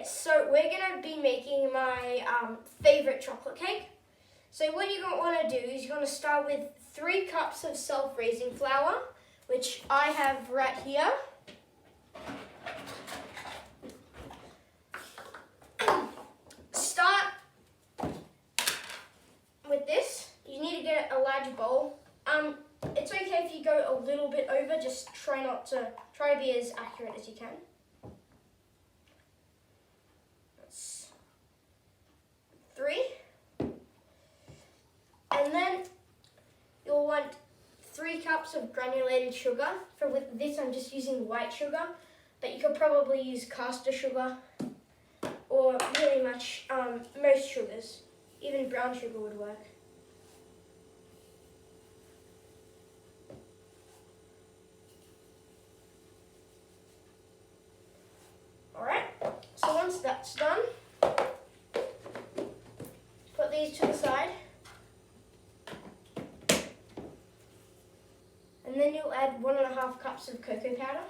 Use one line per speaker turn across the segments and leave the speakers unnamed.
Okay, so we're gonna be making my favorite chocolate cake. So what you're gonna want to do is you're gonna start with 3 cups of self-raising flour, which I have right here. Start with this. You need to get a large bowl. It's okay if you go a little bit over. Just try to be as accurate as you can. That's 3. And then you'll want 3 cups of granulated sugar. With this, I'm just using white sugar, but you could probably use caster sugar or really much most sugars. Even brown sugar would work. Alright, so once that's done, put these to the side. And then you'll add 1.5 cups of cocoa powder.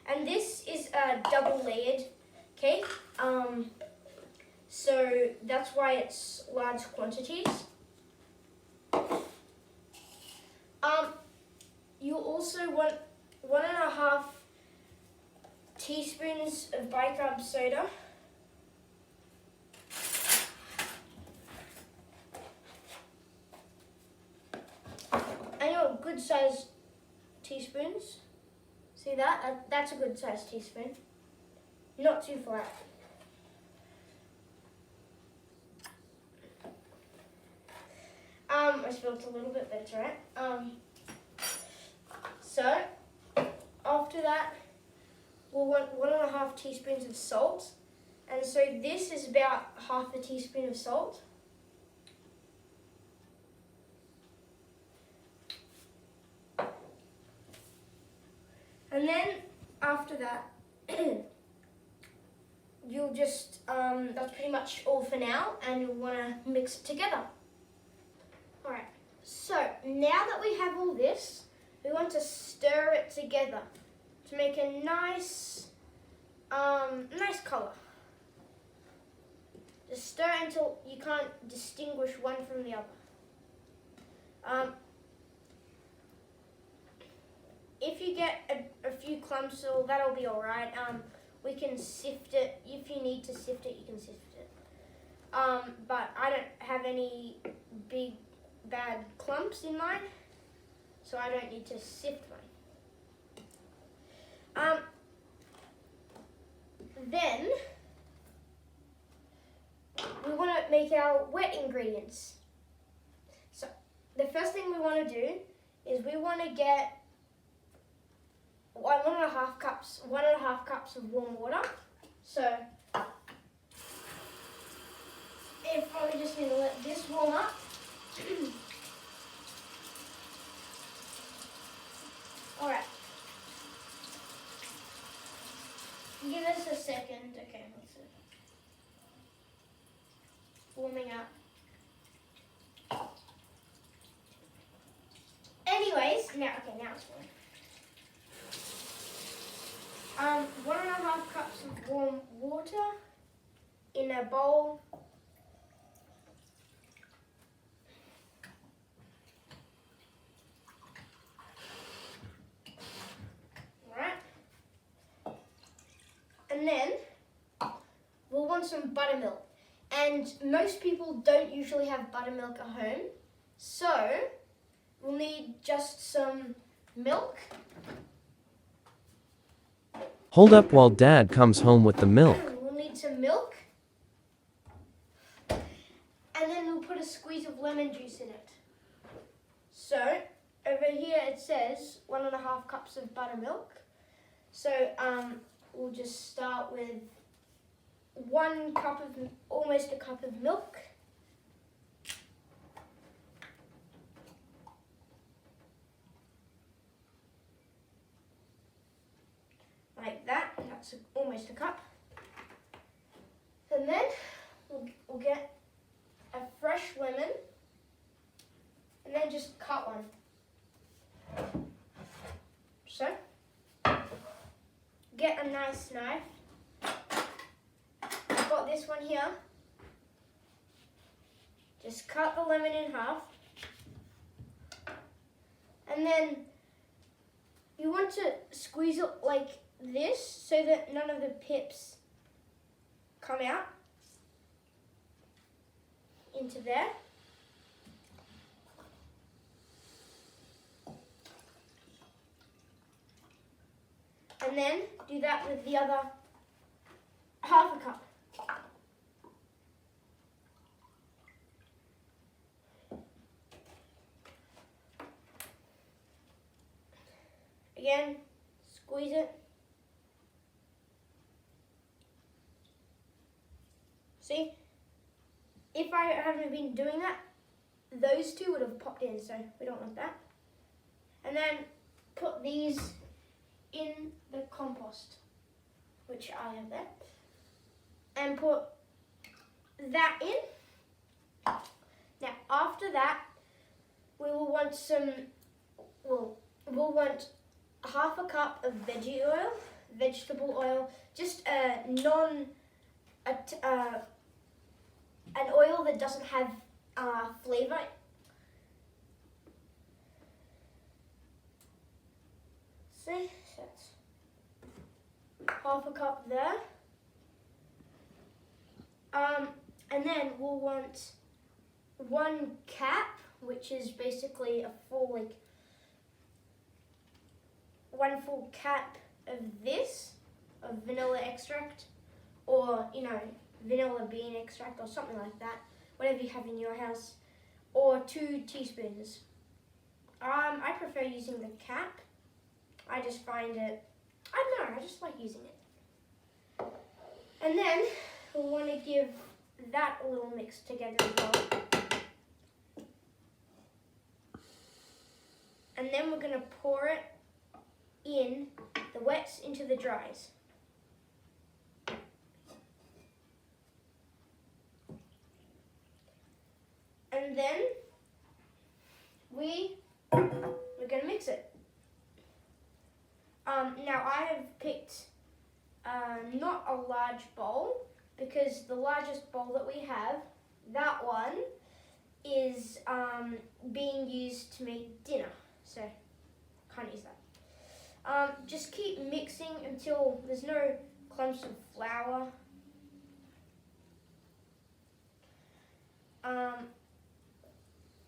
And this is a double layered cake, so that's why it's large quantities. You also want 1.5 teaspoons of bicarb soda. And your good size teaspoons. See that? That's a good size teaspoon. Not too flat. I spilled a little bit, but it's alright. So, after that, we'll want 1.5 teaspoons of salt. And so this is about 1/2 teaspoon of salt. And then after that, you'll just, that's pretty much all for now, and you'll want to mix it together. Alright, so now that we have all this, we want to stir it together to make a nice colour. Just stir until you can't distinguish one from the other. If you get a few clumps, so that'll be alright. We can sift it. If you need to sift it, you can sift it. But I don't have any big bad clumps in mine, so I don't need to sift mine. Then we want to make our wet ingredients. So the first thing we want to do is we want to get 1.5 cups of warm water. So if I just need to let this warm up. Alright. Give us a second. Okay, let's see. Warming up. Anyways, now it's warm. 1.5 cups of warm water in a bowl. Alright. And then we'll want some buttermilk. And most people don't usually have buttermilk at home. So we'll need just some milk.
Hold up while Dad comes home with the milk.
We'll need some milk. And then we'll put a squeeze of lemon juice in it. So, over here it says 1.5 cups of buttermilk. So, we'll just start with 1 cup of, almost a cup of milk. Like that, that's almost a cup. And then we'll get a fresh lemon slice knife. I've got this one here. Just cut the lemon in half. And then you want to squeeze it like this so that none of the pips come out into there. And then do that with the other half a cup. Again, squeeze it. See? If I hadn't been doing that, those two would have popped in, so we don't want that. And then put these in the compost, which I have there, and put that in. Now after that, we will want we'll want half a cup of vegetable oil, just an oil that doesn't have flavor. See, so it's half a cup there. And then we'll want 1 cap, which is basically a full, like, 1 full cap of this, of vanilla extract, or, you know, vanilla bean extract or something like that, whatever you have in your house, or 2 teaspoons. I prefer using the cap. I just find it, I don't know, I just like using it. And then we'll want to give that a little mix together as well. And then we're going to pour it in the wets into the dries. And then we're going to mix it. Now I have picked not a large bowl, because the largest bowl that we have, that one, is being used to make dinner, so can't use that. Just keep mixing until there's no clumps of flour.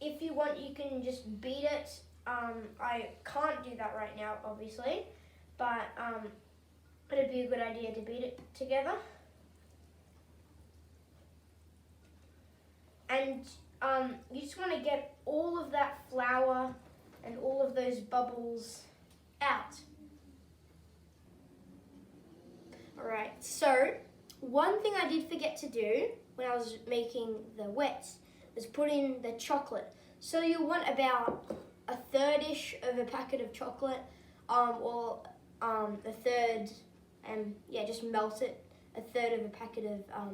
If you want, you can just beat it. I can't do that right now, obviously, but it'd be a good idea to beat it together. And you just want to get all of that flour and all of those bubbles out. Alright, so one thing I did forget to do when I was making the wets was put in the chocolate. So you want about a third-ish of a packet of chocolate, or a third, and yeah, just melt it, a third of a packet of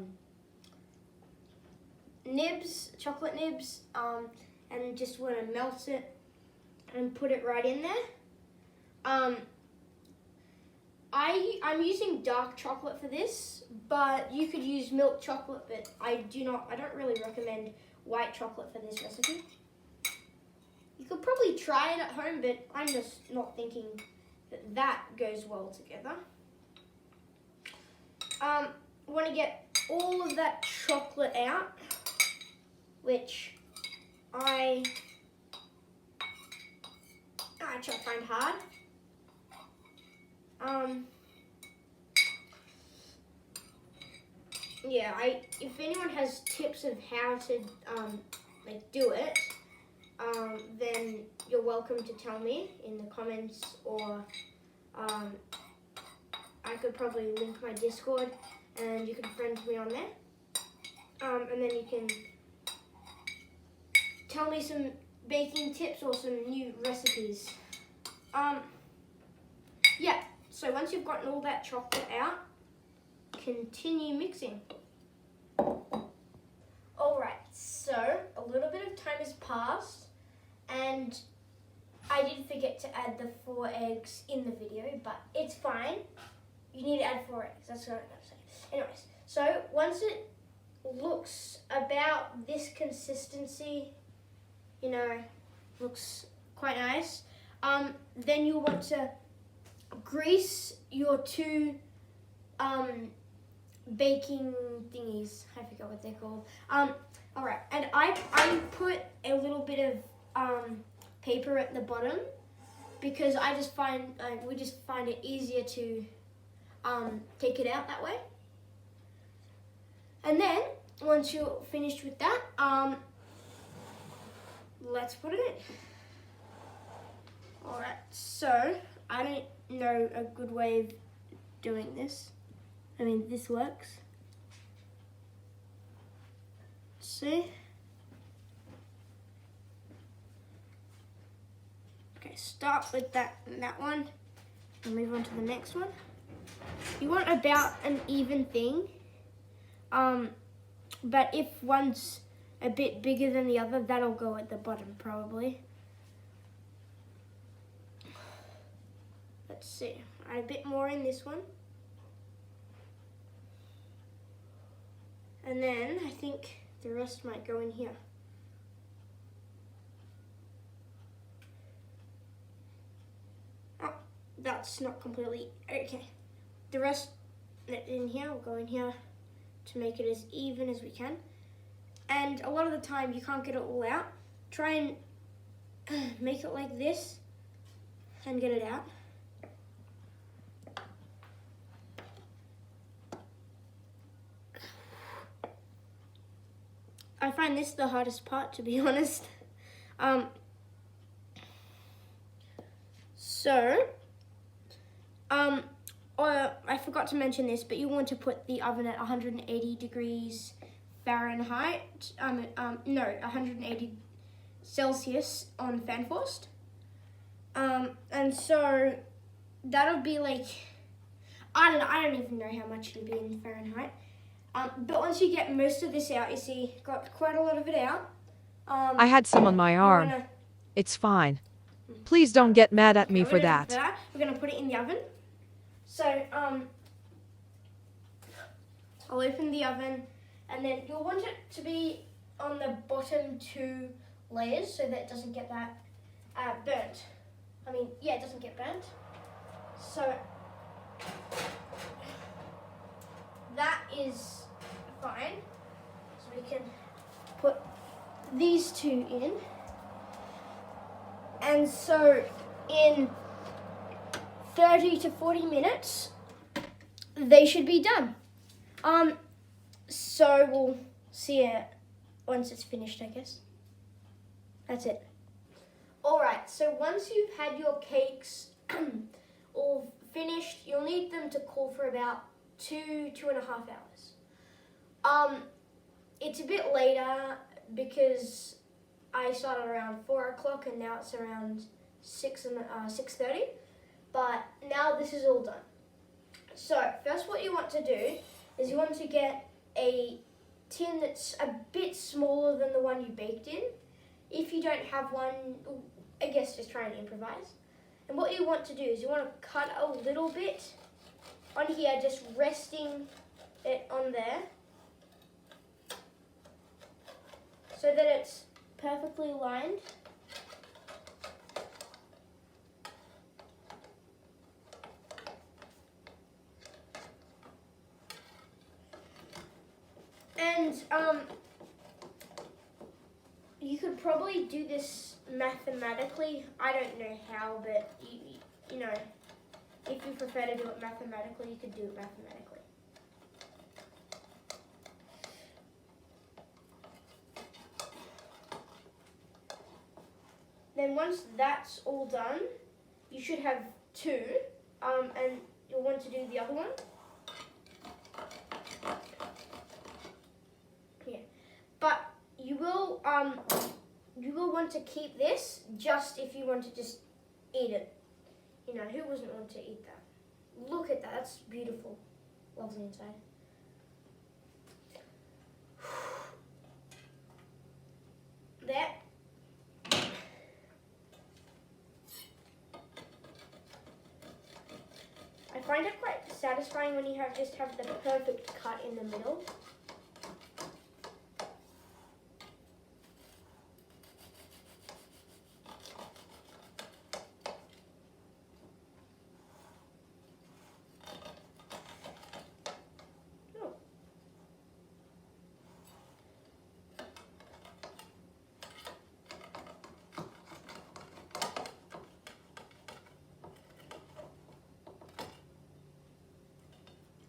nibs, chocolate nibs, and just want to melt it and put it right in there. I'm using dark chocolate for this, but you could use milk chocolate, but I don't really recommend white chocolate for this recipe. You could probably try it at home, but I'm just not thinking that that goes well together. Want to get all of that chocolate out, which I try to find hard. Yeah, if anyone has tips of how to do it, then you're welcome to tell me in the comments, or I could probably link my Discord and you can friend me on there. And then you can tell me some baking tips or some new recipes. Yeah, so once you've gotten all that chocolate out, continue mixing. Alright, so a little bit of time has passed, and I did forget to add the 4 eggs in the video, but it's fine. you need to add 4 eggs. That's what I'm going to say. Anyways, so once it looks about this consistency, you know, looks quite nice, then you want to grease your 2 baking thingies. I forgot what they're called. Alright, and I put a little bit of paper at the bottom because I just find we just find it easier to take it out that way. And then once you're finished with that, let's put it in. Alright, so I don't know a good way of doing this. I mean, this works. See? Okay, start with that one and move on to the next one. You want about an even thing. But if one's a bit bigger than the other, that'll go at the bottom probably. Let's see. Add a bit more in this one. And then I think the rest might go in here. Oh, that's not completely, okay. The rest in here will go in here to make it as even as we can. And a lot of the time you can't get it all out. Try and make it like this and get it out. I find this the hardest part, to be honest. I forgot to mention this, but you want to put the oven at 180 degrees Fahrenheit. 180 Celsius on fan forced. And so that'll be like, I don't even know how much it'll be in Fahrenheit. But once you get most of this out, you see, got quite a lot of it out.
I had some on my arm. It's fine. Please don't get mad at me for that.
We're gonna put it in the oven. So, I'll open the oven, and then you'll want it to be on the bottom 2 layers so that it doesn't get that burnt. I mean, yeah, it doesn't get burnt. So, that is fine. So we can put these 2 in. And so in 30 to 40 minutes, they should be done. So we'll see it once it's finished, I guess. That's it. Alright, so once you've had your cakes all finished, you'll need them to cool for about 2.5 hours. It's a bit later because I started around 4 o'clock and now it's around 6:30. But now this is all done. So first what you want to do is you want to get a tin that's a bit smaller than the one you baked in. If you don't have one, I guess just try and improvise. And what you want to do is you want to cut a little bit on here, just resting it on there so that it's perfectly lined. And you could probably do this mathematically. I don't know how, but you know, if you prefer to do it mathematically, you could do it mathematically. Then once that's all done, you should have 2, and you'll want to do the other one. Yeah, but you will want to keep this just if you want to just eat it. You know, who wouldn't want to eat that? Look at that, that's beautiful. Lovely inside. There. I find it quite satisfying when you just have the perfect cut in the middle.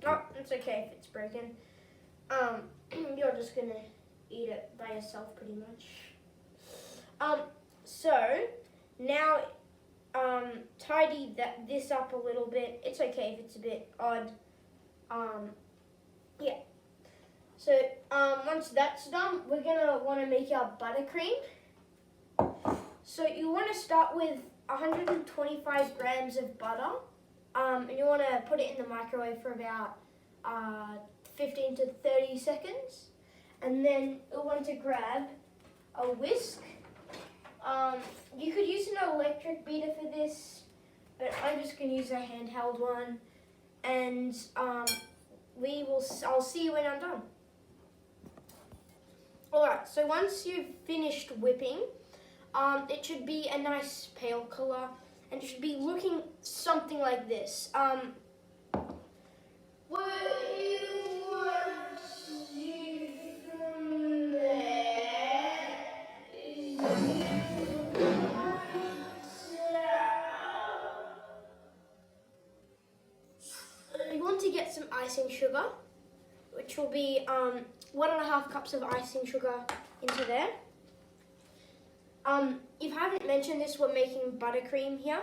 Oh, it's okay if it's broken. You're just gonna eat it by yourself pretty much. So now tidy this up a little bit. It's okay if it's a bit odd. Yeah. So once that's done, we're gonna wanna make our buttercream. So you wanna start with 125 grams of butter. And you want to put it in the microwave for about 15 to 30 seconds. And then you'll want to grab a whisk. You could use an electric beater for this, but I'm just going to use a handheld one. And I'll see you when I'm done. Alright, so once you've finished whipping, it should be a nice pale color. And it should be looking something like this. What you want to see from there is you want to get some icing sugar, which will be 1.5 cups of icing sugar into there. If I haven't mentioned this, we're making buttercream here,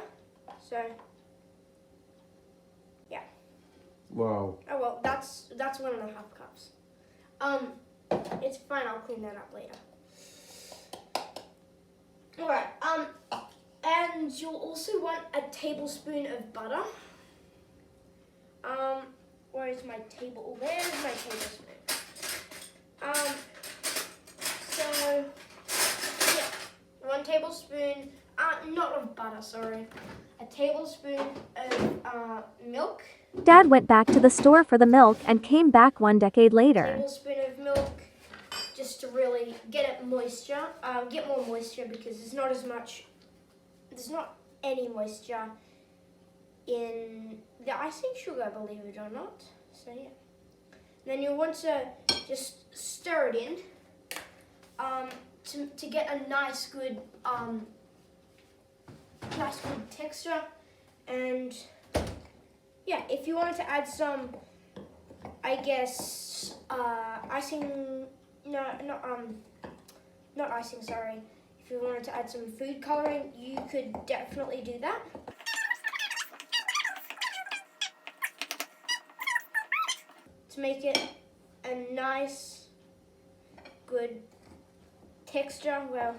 so yeah.
Wow.
Oh well, that's 1.5 cups. It's fine. I'll clean that up later. All right. And you'll also want a tablespoon of butter. Where is my table? Where's my tablespoon? So. 1 tablespoon, not of butter, sorry. A tablespoon of milk.
Dad went back to the store for the milk and came back 1 decade later.
Tablespoon of milk, just to really get it moisture. Get more moisture because there's not any moisture in the icing sugar, believe it or not. So yeah. Then you'll want to just stir it in. To get a nice good texture. And yeah, if you wanted to add some, I guess, icing, not icing, sorry. If you wanted to add some food coloring, you could definitely do that. To make it a nice, good texture where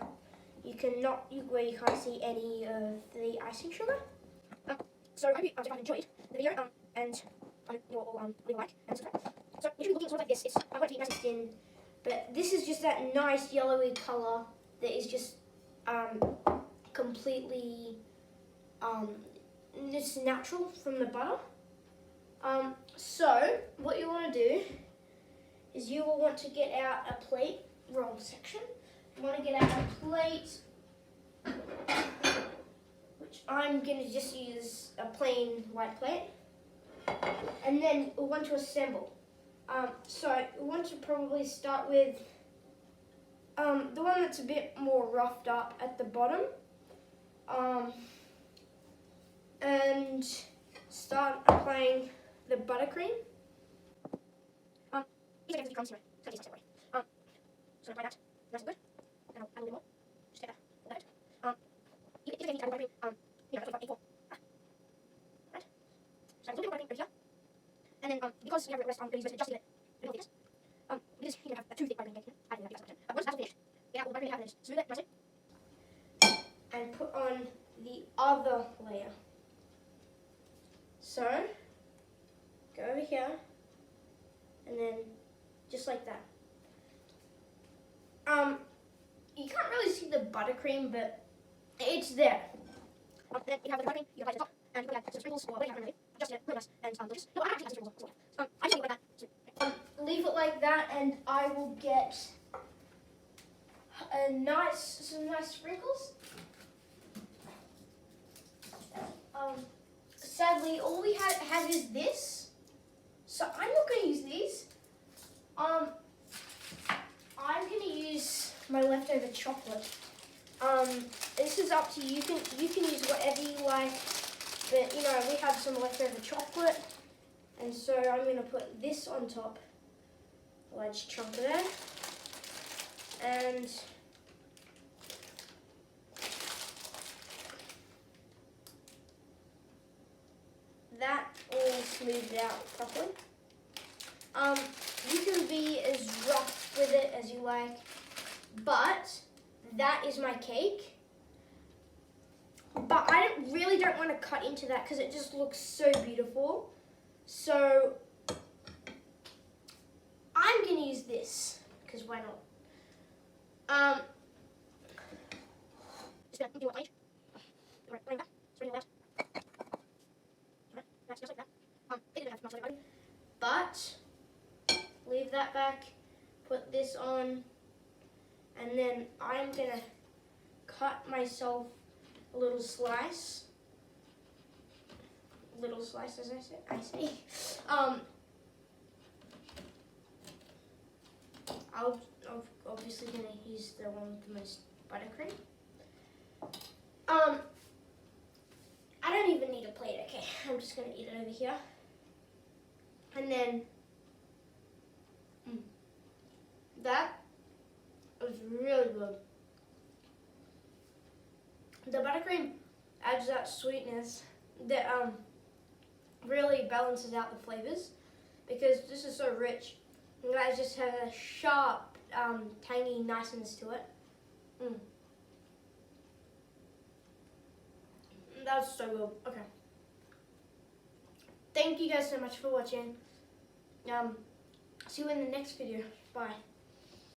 you can't see any of the icing sugar. So I hope you have enjoyed the video and you'll all leave a like and subscribe. So it should be looking sort of like this. I want it to be nice and thin, but this is just that nice yellowy colour that is just completely just natural from the butter. So what you want to do is you will want to get out a plate. Wrong section. You want to get out a plate, which I'm going to just use a plain white plate, and then we want to assemble. So we want to probably start with the one that's a bit more roughed up at the bottom, and start applying the buttercream. These are crumbs here. So apply that. Nice and good. And I'll add a little more. Just take a little bit. It's okay to add buttercream. That's about A4. Right. So a little bit of buttercream over here. And then because you have it rest, I'm going to use just a little thickness. Because you don't have a too thick buttercream cake, I think that's the once that's finished, get out all the buttercream you have and just smooth it nicely. And put on the other layer. So go over here, and then just like that. You can't really see the buttercream, but it's there. Then you have the buttercream, you apply it to the top, and you put like some sprinkles or whatever you have underneath. just really nice and delicious. No, I actually like sprinkles as well. I just leave it like that. Leave it like that, and I will get some nice sprinkles. Sadly, all we have is this, so I'm not going to use these. I'm going to use my leftover chocolate. This is up to you. You can use whatever you like, but you know we have some leftover chocolate, and so I'm going to put this on top. A large chunk there, and that all smoothed out properly. You can be as rough with it as you like, but that is my cake. But I really don't want to cut into that because it just looks so beautiful. So I'm gonna use this because why not? Just gonna do one page. Right, bring that. Bring that. That's just like that. It didn't have much like it, but leave that back. Put this on, and then I'm gonna cut myself a little slice. Little slice, as I say. I'm obviously gonna use the one with the most buttercream. I don't even need a plate, okay? I'm just gonna eat it over here. And then, that was really good. The buttercream adds that sweetness that really balances out the flavors because this is so rich. You guys just have a sharp, tangy niceness to it. That's so good. Okay. Thank you guys so much for watching. See you in the next video. Bye.